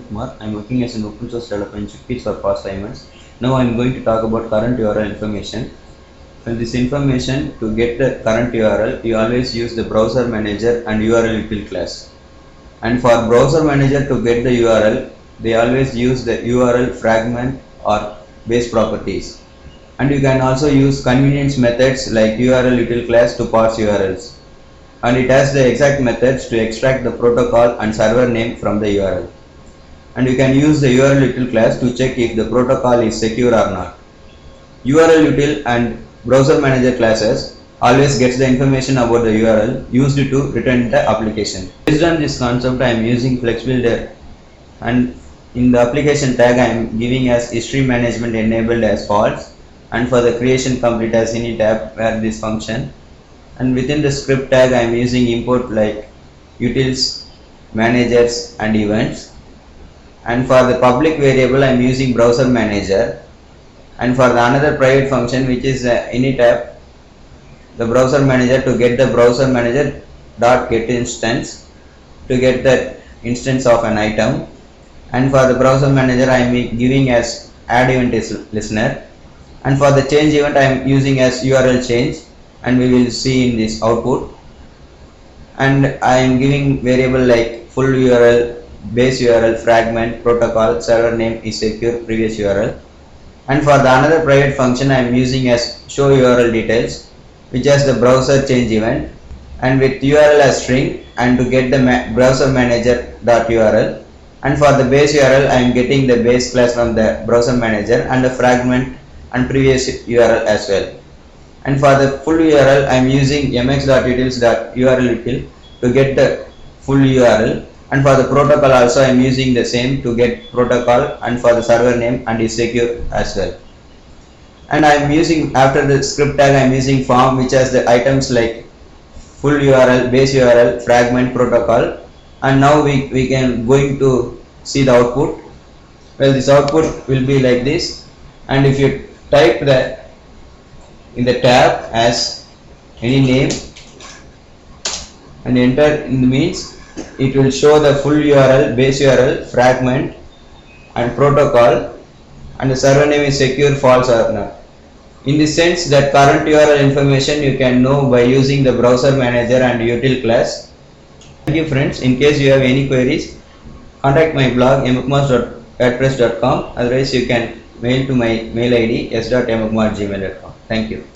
Kumar. I'm working as an open source developer in Chickpeas for past 5 months. Now I'm going to talk about current URL information. For this information, to get the current URL, you always use the browser manager and URL util class. And for browser manager to get the URL, they always use the URL fragment or base properties. And you can also use convenience methods like URL util class to parse URLs. And it has the exact methods to extract the protocol and server name from the URL. And you can use the URL util class to check if the protocol is secure or not. URL util and browser manager classes always gets the information about the URL used to return the application. Based on this concept, I am using Flex Builder, and in the application tag I am giving as history management enabled as false, and for the creation complete as any tab where this function. And within the script tag I am using import like utils, managers and events. And for the public variable I am using browser manager. And for the another private function which is any tab, the browser manager to get the browser manager dot get instance to get the instance of an item. And for the browser manager I am giving as add event listener. And for the change event I am using as URL change, and we will see in this output. And I am giving variable like full URL, base URL, fragment, protocol, server name is secure, previous URL. And for the another private function I am using as show URL details, which has the browser change event, and with URL as string, and to get the browser manager dot URL. And for the base URL I am getting the base class from the browser manager and the fragment and previous URL as well. And for the full URL I am using mx.utils.url to get the full URL. And for the protocol also I am using the same to get protocol, and for the server name and is secure as well. And I am using, after the script tag I am using form which has the items like full URL, base URL, fragment, protocol. And now we can going to see the output. Well, this output will be like this. And if you type that in the tab as any name and enter in the means, it will show the full URL, base URL, fragment and protocol, and the server name is secure, false or not. In the sense that current URL information you can know by using the browser manager and util class. Thank you friends. In case you have any queries, contact my blog mukmas.wordpress.com. Otherwise you can mail to my mail id s.mukmas@gmail.com. Thank you.